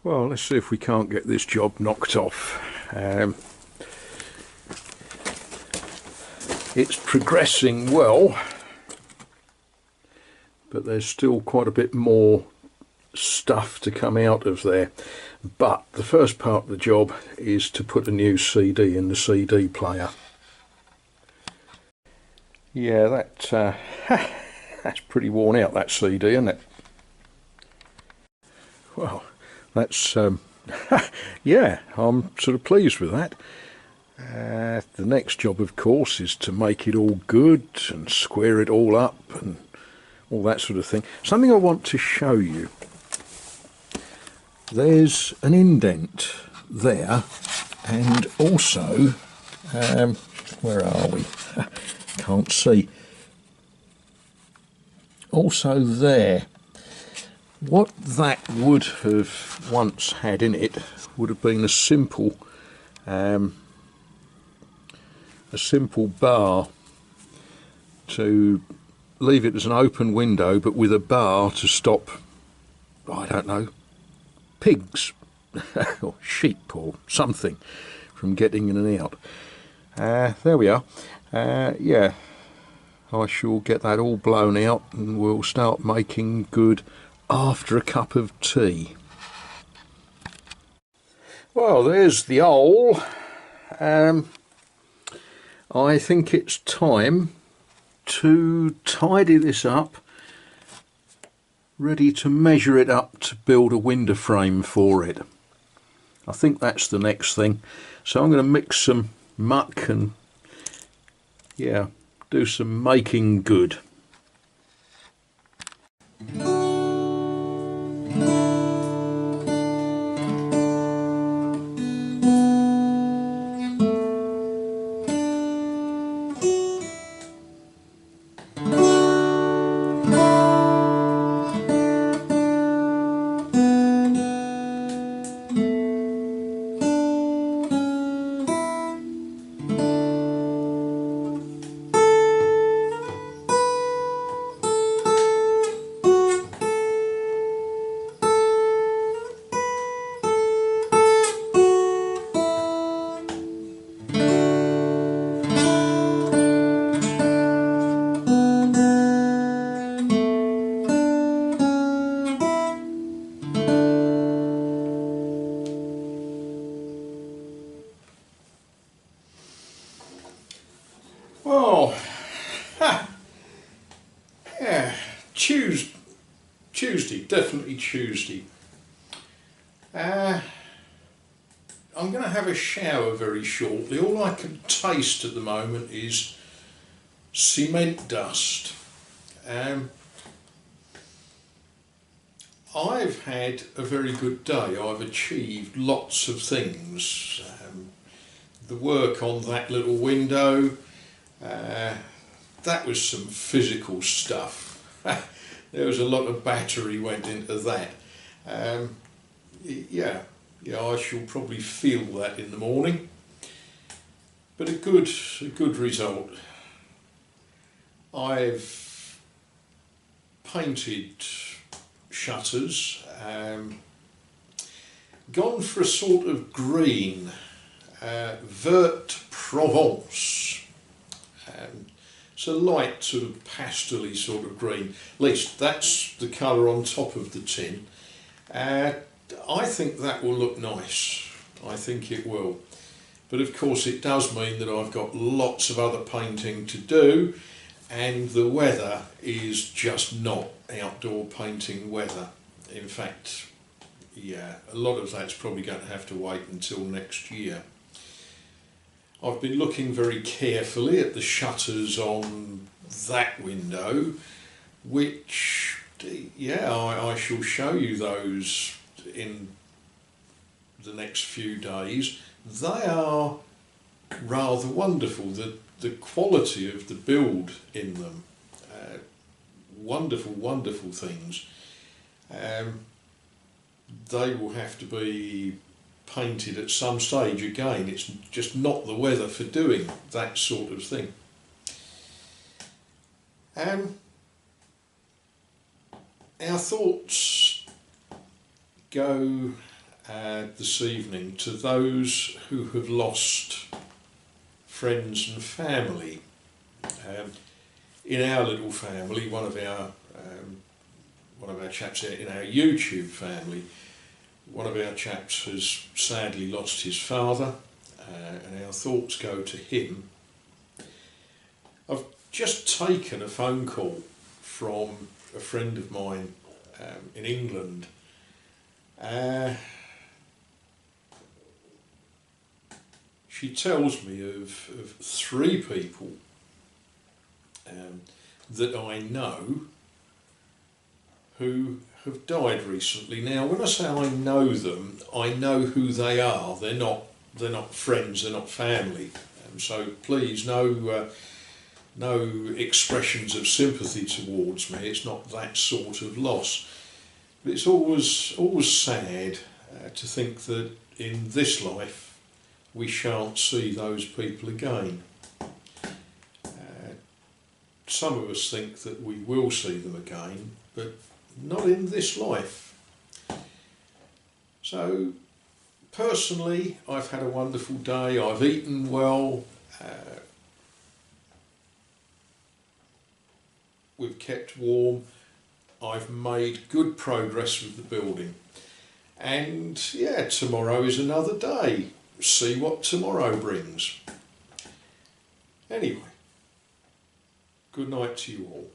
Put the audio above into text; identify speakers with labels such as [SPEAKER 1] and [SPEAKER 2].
[SPEAKER 1] Well, let's see if we can't get this job knocked off. It's progressing well, but there's still quite a bit more stuff to come out of there. But the first part of the job is to put a new CD in the CD player. Yeah, that's pretty worn out, that CD, isn't it? Well, that's yeah, I'm sort of pleased with that. The next job, of course, is to make it all good and square it all up and all that sort of thing. Something I want to show you. There's an indent there, and also, where are we? Can't see. Also there. What that would have once had in it would have been a simple bar to leave it as an open window, but with a bar to stop, I don't know, pigs or sheep or something from getting in and out. There we are. Yeah, I shall get that all blown out and we'll start making good after a cup of tea. Well, there's the hole. I think it's time to tidy this up, ready to measure it up to build a window frame for it. I think that's the next thing. So I'm going to mix some muck and, yeah, do some making good. Well, yeah, Tuesday, definitely Tuesday. I'm going to have a shower very shortly. All I can taste at the moment is cement dust. I've had a very good day. I've achieved lots of things. The work on that little window, that was some physical stuff. There was a lot of battery went into that. Yeah, I shall probably feel that in the morning. But a good result. I've painted shutters, gone for a sort of green, Vert Provence. It's a light sort of pastel-y sort of green. At least that's the colour on top of the tin. I think that will look nice. I think it will. But of course it does mean that I've got lots of other painting to do, and the weather is just not outdoor painting weather. In fact, yeah, a lot of that's probably going to have to wait until next year. I've been looking very carefully at the shutters on that window, which, yeah, I shall show you those in the next few days. They are rather wonderful. The quality of the build in them, wonderful things. They will have to be painted at some stage again. It's just not the weather for doing that sort of thing. Our thoughts go this evening to those who have lost friends and family. In our little family, one of our chaps in our YouTube family, one of our chaps has sadly lost his father, and our thoughts go to him. I've just taken a phone call from a friend of mine in England. She tells me of 3 people that I know who have died recently. Now, when I say I know them, I know who they are. They're not friends. They're not family. So please, no expressions of sympathy towards me. It's not that sort of loss. But it's always sad to think that in this life we shan't see those people again. Some of us think that we will see them again, but not in this life. So, personally, I've had a wonderful day. I've eaten well. We've kept warm. I've made good progress with the building. And yeah, tomorrow is another day. See what tomorrow brings. Anyway, good night to you all.